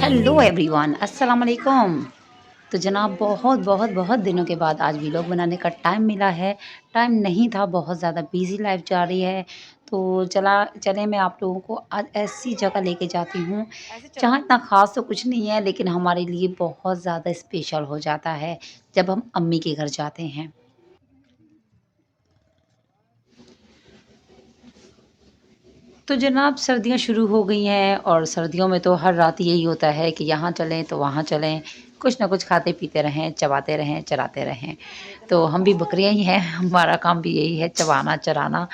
Hello everyone, अस्सलाम वालेकुम। तो जनाब बहुत बहुत बहुत दिनों के बाद आज व्लॉग बनाने का टाइम मिला है। टाइम नहीं था, बहुत ज़्यादा बिजी लाइफ जा रही है। तो चले मैं आप लोगों को आज ऐसी जगह लेके जाती हूँ जहाँ इतना ख़ास तो कुछ नहीं है, लेकिन हमारे लिए बहुत ज़्यादा स्पेशल हो जाता है जब हम अम्मी के घर जाते हैं। तो जनाब सर्दियाँ शुरू हो गई हैं और सर्दियों में तो हर रात यही होता है कि यहाँ चलें तो वहाँ चलें, कुछ ना कुछ खाते पीते रहें, चबाते रहें, चराते रहें। तो हम भी बकरियाँ ही हैं, हमारा काम भी यही है, चबाना चराना।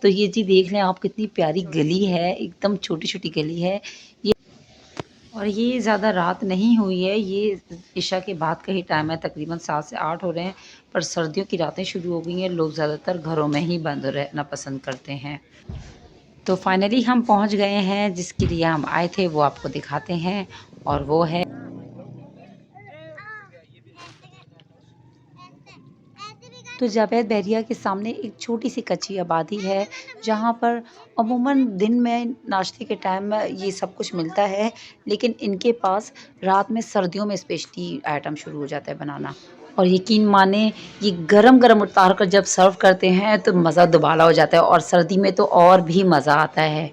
तो ये जी देख लें आप, कितनी प्यारी गली है, एकदम छोटी-छोटी गली है ये। और ये ज़्यादा रात नहीं हुई है, ये इशा के बाद का ही टाइम है, तकरीबन 7 से 8 हो रहे हैं। पर सर्दियों की रातें शुरू हो गई हैं, लोग ज़्यादातर घरों में ही बंद रहना पसंद करते हैं। तो फाइनली हम पहुंच गए हैं, जिसके लिए हम आए थे वो आपको दिखाते हैं। और वो है, तो जावेद बहरिया के सामने एक छोटी सी कच्ची आबादी है, जहाँ पर अमूमन दिन में नाश्ते के टाइम में ये सब कुछ मिलता है, लेकिन इनके पास रात में सर्दियों में स्पेशली आइटम शुरू हो जाता है बनाना। और यकीन माने, ये गरम गरम उतार कर जब सर्व करते हैं तो मज़ा दुबाला हो जाता है, और सर्दी में तो और भी मज़ा आता है।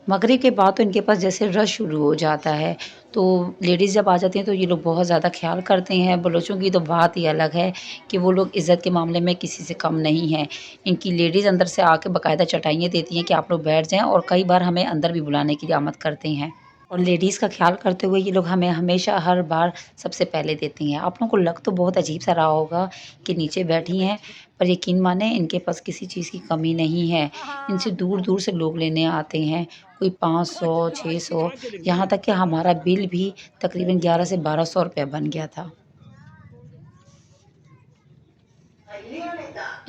मगरिब के बाद तो इनके पास जैसे रश शुरू हो जाता है, तो लेडीज़ जब आ जाती हैं तो ये लोग बहुत ज़्यादा ख़्याल करते हैं। बलोचों की तो बात ही अलग है कि वो लोग इज़्ज़त के मामले में किसी से कम नहीं हैं। इनकी लेडीज़ अंदर से आके बाकायदा चटाइयाँ देती हैं कि आप लोग बैठ जाएँ, और कई बार हमें अंदर भी बुलाने की आमद करते हैं। और लेडीज़ का ख़्याल करते हुए ये लोग हमें हमेशा हर बार सबसे पहले देती हैं। आप लोगों को लग तो बहुत अजीब-सा रहा होगा कि नीचे बैठी हैं, पर यकीन मानें इनके पास किसी चीज़ की कमी नहीं है। इनसे दूर-दूर से लोग लेने आते हैं, कोई 500, 600, यहाँ तक कि हमारा बिल भी तकरीबन 11 से 1200 रुपया बन गया था।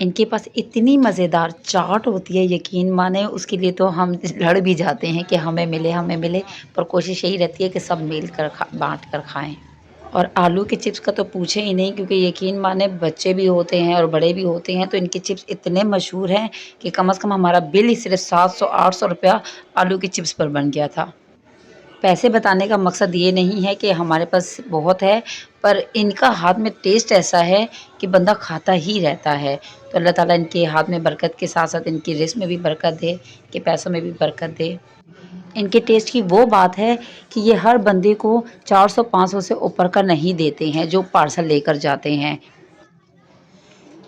इनके पास इतनी मज़ेदार चाट होती है, यकीन माने उसके लिए तो हम लड़ भी जाते हैं कि हमें मिले, पर कोशिश यही रहती है कि सब मिल कर बाँट कर खाएँ। और आलू के चिप्स का तो पूछें ही नहीं, क्योंकि यकीन माने बच्चे भी होते हैं और बड़े भी होते हैं, तो इनके चिप्स इतने मशहूर हैं कि कम से कम हमारा बिल ही सिर्फ़ 700-800 रुपया आलू के चिप्स पर बन गया था। पैसे बताने का मकसद ये नहीं है कि हमारे पास बहुत है, पर इनका हाथ में टेस्ट ऐसा है कि बंदा खाता ही रहता है। तो अल्लाह ताला इनके हाथ में बरकत के साथ-साथ इनकी रिज़्क़ में भी बरकत दे, कि पैसों में भी बरकत दे। इनके टेस्ट की वो बात है कि ये हर बंदे को 400-500 से ऊपर का नहीं देते हैं, जो पार्सल लेकर जाते हैं।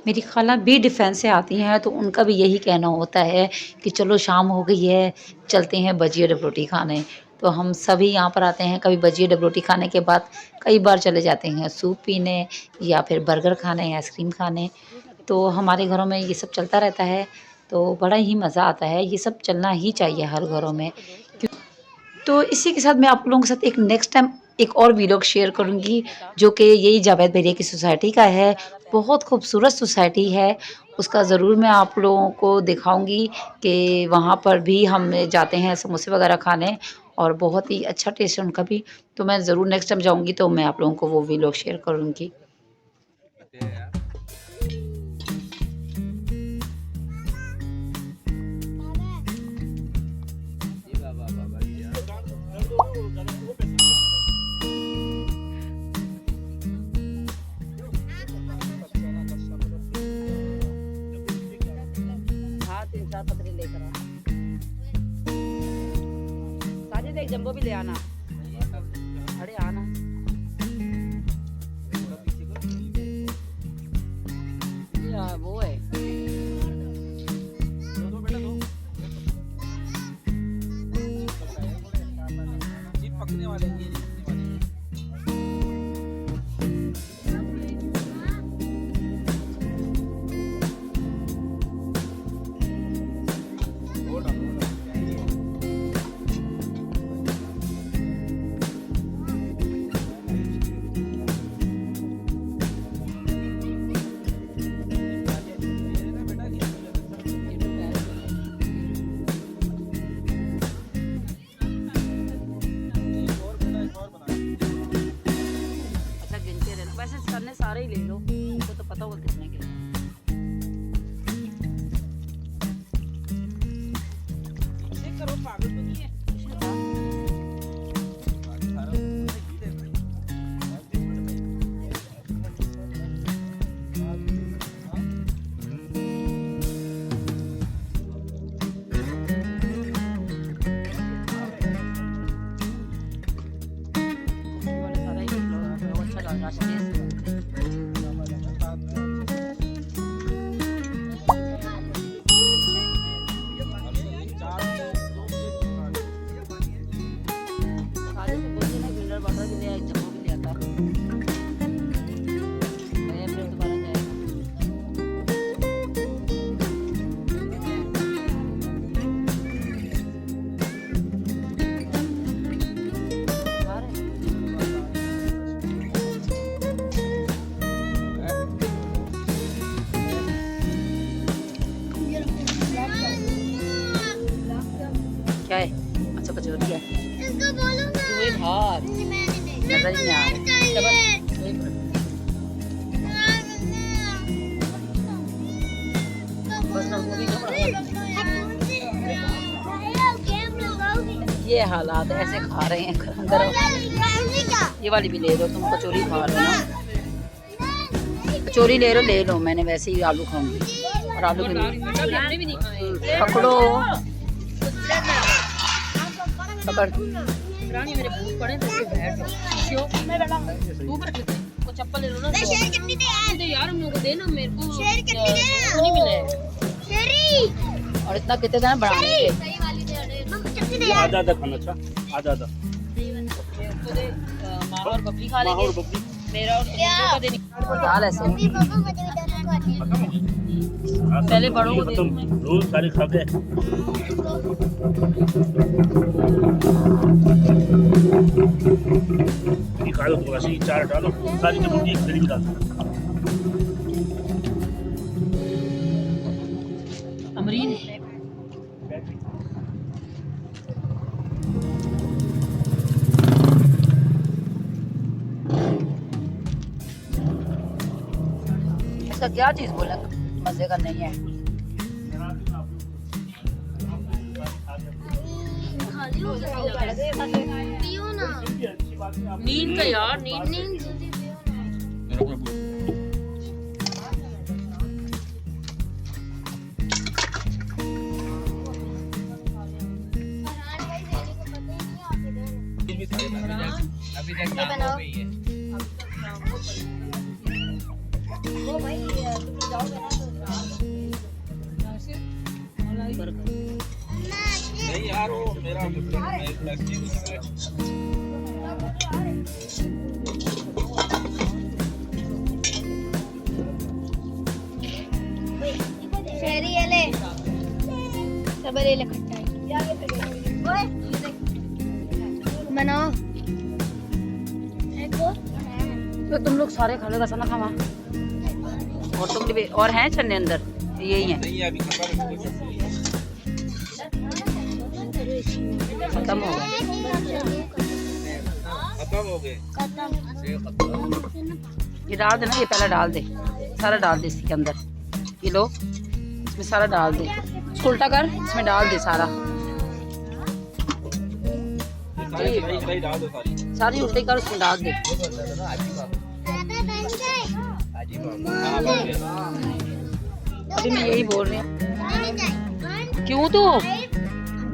मेरी खाला भी डिफेंस से आती हैं, तो उनका भी यही कहना होता है कि चलो शाम हो गई है, चलते हैं भजिया डब रोटी खाने। तो हम सभी यहाँ पर आते हैं, कभी भजिया डब रोटी खाने के बाद कई बार चले जाते हैं सूप पीने, या फिर बर्गर खाने, आइसक्रीम खाने। तो हमारे घरों में ये सब चलता रहता है, तो बड़ा ही मज़ा आता है। ये सब चलना ही चाहिए हर घरों में। तो इसी के साथ मैं आप लोगों के साथ एक नेक्स्ट टाइम एक और व्लॉग शेयर करूँगी, जो कि यही जावेद भैया की सोसाइटी का है। बहुत खूबसूरत सोसाइटी है, उसका ज़रूर मैं आप लोगों को दिखाऊँगी कि वहाँ पर भी हम जाते हैं समोसे वगैरह खाने, और बहुत ही अच्छा टेस्ट है उनका भी। तो मैं ज़रूर नेक्स्ट टाइम जाऊँगी तो मैं आप लोगों को वो व्लॉग शेयर करूँगी। हाँ, 3-4 पतरे लेकर आ। साजिद एक जंबो भी ले आना। अरे आना। ये वो है। ये पकने वाले हैं, ये पकने वाले हैं। अच्छा गिनते रहना, वैसे करने सारे ही ले लो, उनको तो पता होगा कितने के। चेक करो, पागल तो नहीं है। कचौरी है। इसको बोलूंगा वही भात नजर ही नहीं आ रहा। ये हालात ऐसे खा रहे हैं गरम गरम। ये वाली भी ले लो, तुम कचौरी खा रहे हो ना। कचौरी ले लो, मैंने वैसे ही आलू खाऊंगी और आलू भी पकड़ो पकड़। रानी मेरे भूत पड़े तो बैठ क्यों मैं बैठा ऊपर को चप्पल ले लो ना। शेर कितनी दे यार, हम लोग को देना, मेरे को शेर कितनी दे नहीं मिले शेरी। और इतना कितने देना बनाने के? आधा आधा खाना। अच्छा आधा आधा माँ और बबली खा लेंगे, मेरा और का देने दाल ऐसे पहले बड़ों को खत्म रोज सारे खा गए। निकालो थोड़ा सा, चार डालो, सारी की रोटी एक थैली में डाल दो। अमरीन इसका क्या चीज बोला मजे का नहीं है। नींद का यार, नींद अभी तक नाम हो गई है। वो भाई तुम जाओगे ना तो नहीं यार, वो मेरा शेरी ये ले, सब ले खट्टा ओए बनाओ तो तुम लोग सारे खा लो, कैसा ना खावा। और तुम भी और हैं चन्ने अंदर, यही है नहीं अभी खत्म हो गए। खत्म हो गए। ये डाल दे ना, ये पहले डाल दे, सारा डाल दे इसके अंदर। ये लो, इसमें सारा डाल दे, इसको उल्टा कर, इसमें डाल दे सारा, डाल दो सारी। सारी उल्टी कर, उसमें डाल दे। अभी मैं यही बोल रही हूँ। क्यों तो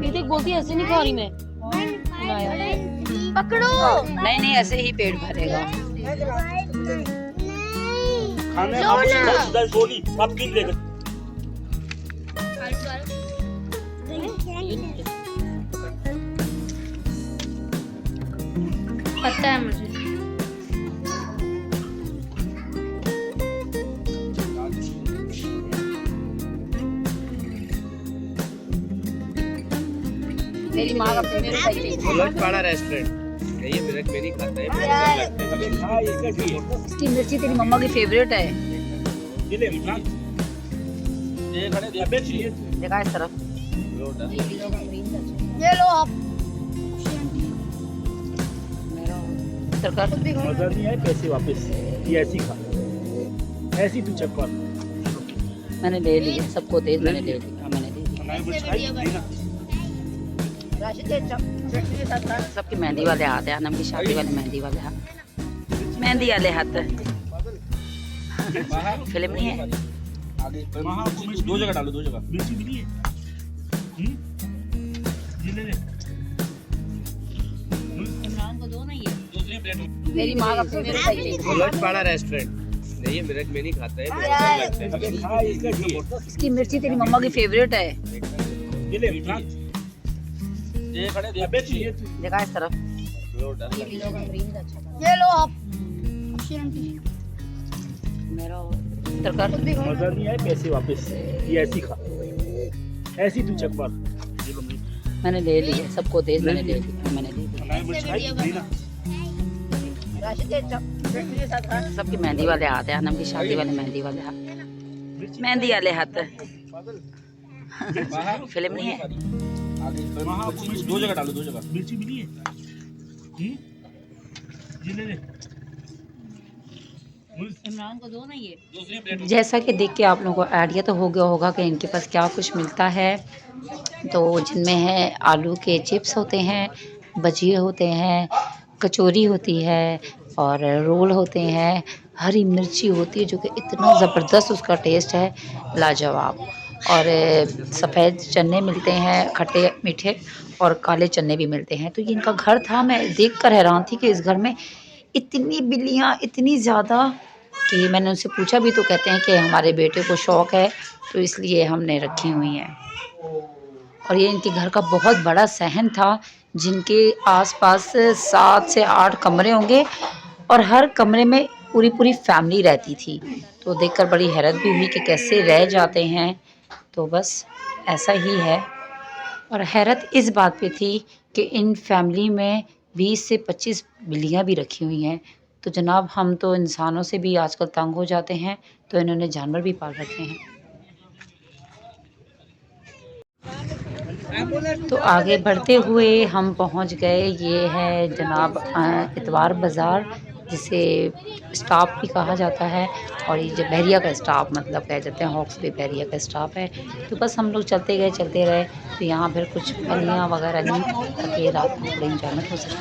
ये देख बोलती है ऐसे नहीं खा रही मैं। पकड़ो। नहीं ऐसे ही पेट भरेगा। खाने आप सोनी आप किन लेकर पता है मुझे। मेरी माँ का फेवरेट है ये। मुलकपाड़ा रेस्टोरेंट ये मिर्च में नहीं खाता है। इसकी मिर्ची तेरी मम्मा की फेवरेट है। देखा इस तरफ, ये लो आप। सरकार मजा नहीं आए, पैसे वापस। ये ऐसी खा, ऐसी तू चक्कर। मैंने ले लिया, सबको दे, मैंने ले लिया, मैंने ले लिया। हमारे कुछ खाई देना। सबके मेहंदी वाले हाथ है, आनम की शादी वाले मेहंदी वाले हाथ, मेहंदी वाले हाथ। फिल्म नहीं है। दो जगह डालो, दो जगह। मिर्ची भी नहीं है। ये ले ले। इमरान को दो ना ये। दूसरी प्लेट मेरी माँ का फेवरेट है ये। मुलकपाड़ा रेस्टोरेंट नहीं, ये मिर्च में नहीं खाता है। इसकी मिर्ची तेरी मम्मा की फेवरेट है। ये ले इमरान। ये खड़े देखा इस तरफ, ये लो आप। मेरा सरकार मजा नहीं आए, पैसे वापस। ये ऐसी खा, ऐसी तू चक्कर। मैंने ले लिया, सबको दे, मैंने ले लिया, मैंने ले लिया। हमारे कुछ खाई देना। सबके मेहंदी वाले हाथ है, आनम की शादी वाले मेहंदी वाले हाथ, मेहंदी वाले हाथ। फिल्म नहीं है। वहाँ आपको मिर्च 2 जगह डालो, 2 जगह। मिर्ची मिली है? ये ले ले। इमरान को दो ना ये। दूसरी प्लेट जैसा कि देख के आप लोगों को आइडिया तो हो गया होगा कि इनके पास क्या कुछ मिलता है। तो जिनमें है आलू के चिप्स होते हैं, भजिए होते हैं, कचौरी होती है और रोल होते हैं, हरी मिर्ची होती है जो कि इतना ज़बरदस्त उसका टेस्ट है, लाजवाब। और सफ़ेद चने मिलते हैं, खट्टे मीठे, और काले चने भी मिलते हैं। तो ये इनका घर था। मैं देख कर हैरान थी कि इस घर में इतनी बिल्लियाँ, इतनी ज़्यादा, कि मैंने उनसे पूछा भी तो कहते हैं कि हमारे बेटे को शौक़ है तो इसलिए हमने रखी हुई हैं। और ये इनके घर का बहुत बड़ा सहन था, जिनके आसपास 7 से 8 कमरे होंगे और हर कमरे में पूरी पूरी फैमिली रहती थी। तो देखकर बड़ी हैरत भी हुई कि कैसे रह जाते हैं। तो बस ऐसा ही है। और हैरत इस बात पे थी कि इन फैमिली में 20 से 25 बिल्लियाँ भी रखी हुई हैं। तो जनाब हम तो इंसानों से भी आजकल तंग हो जाते हैं, तो इन्होंने जानवर भी पाल रखे हैं। तो आगे बढ़ते हुए हम पहुंच गए, ये है जनाब इतवार बाज़ार, जिसे स्टॉप भी कहा जाता है। और ये जो बहरिया का स्टॉप मतलब कह जाते हैं, हॉक्स पे बहरिया का स्टॉप है। तो बस हम लोग चलते गए चलते रहे। तो यहाँ फिर कुछ फलियाँ वगैरह ली ताकि रात में थोड़ी इंजॉयमेंट हो सके।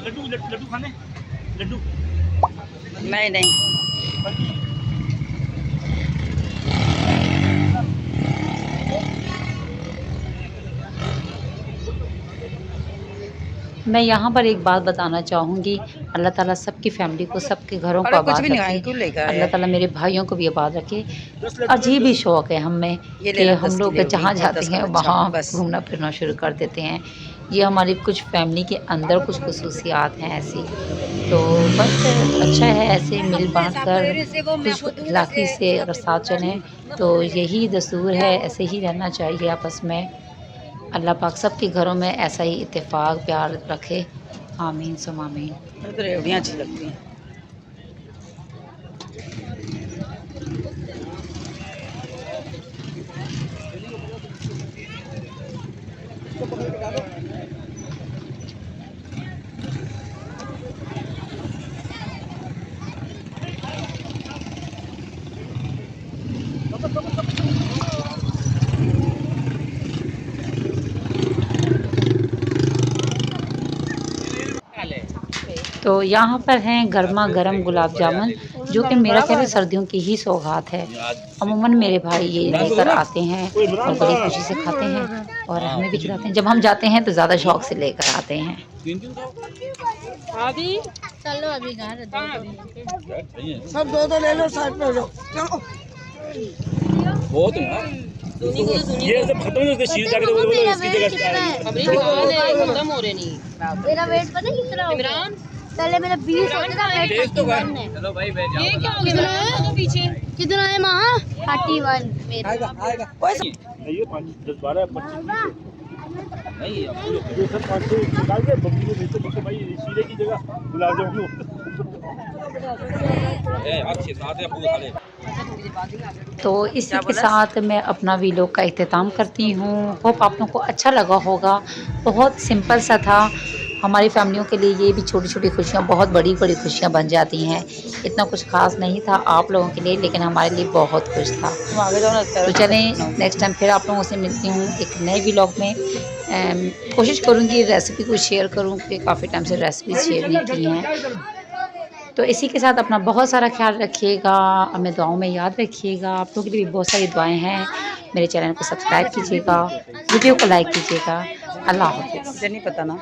लड्डू लड्डू खाने? लड्डू नहीं। मैं यहाँ पर एक बात बताना चाहूँगी, अल्लाह ताला सबकी फैमिली को, सबके घरों को आबाद रखे। अल्लाह ताला मेरे भाइयों को भी आबाद रखे। अजीब ही शौक़ है हम में कि हम लोग जहाँ जाते हैं वहाँ घूमना फिरना शुरू कर देते हैं। ये हमारी कुछ फैमिली के अंदर कुछ खुसूसियात हैं ऐसी। तो बस अच्छा है ऐसे मिल बाँट कर खुश इखलाक़ी से अगर साथ चलें तो यही दस्तूर है, ऐसे ही रहना चाहिए आपस में। अल्लाह पाक सबके घरों में ऐसा ही इत्तेफाक प्यार रखे। आमीन सुम आमीन। रेवड़ियाँ अच्छी लगती हैं। तो यहाँ पर हैं गर्मा गर्म गुलाब जामुन, जो कि मेरा ख्याल है सर्दियों की ही सौगात है। अमूमन मेरे भाई ये लेकर आते हैं और बड़ी खुशी से खाते हैं और हमें भी खिलाते हैं। जब हम जाते हैं तो ज़्यादा शौक़ से लेकर आते हैं। चलो अभी घर सब दो ले लो, साइड पे हो जाओ। चलो बहुत है यार। ये सब खत्म हो गए, शीर जाके तो बोलो इसकी जगह अभी खत्म हो रहे नहीं। मेरा वेट पता कितना हो गया? इमरान पहले मेरा 20 होता था, वेट 31 है। चलो भाई मैं ये क्या हो गया तो पीछे? कितना है माँ? 31 मेरा। ये 5 10 12 25 नहीं ये सब 500 निकाल के बम्बी को भेजते देखो भाई, शीरे की जगह गुलाब जामुन। अच्छे साथ है पूरे खाने। तो इसी के साथ मैं अपना वीलॉग का इख्तिताम करती हूँ। होप आप लोगों को अच्छा लगा होगा। बहुत सिंपल सा था। हमारी फैमिलियों के लिए ये भी छोटी छोटी खुशियाँ बहुत बड़ी बड़ी खुशियाँ बन जाती हैं। इतना कुछ ख़ास नहीं था आप लोगों के लिए, लेकिन हमारे लिए बहुत कुछ था। तो चलें नेक्स्ट टाइम फिर आप लोगों से मिलती हूँ एक नए वीलॉग में। कोशिश करूँगी रेसिपी को शेयर करूँ, क्योंकि काफ़ी टाइम से रेसिपी शेयर नहीं की हैं। तो इसी के साथ अपना बहुत सारा ख्याल रखिएगा, हमें दुआओं में याद रखिएगा। आप लोगों के लिए भी बहुत सारी दुआएं हैं। मेरे चैनल को सब्सक्राइब कीजिएगा, वीडियो को लाइक कीजिएगा। अल्लाह हाफ़िज़। मुझे नहीं पता ना।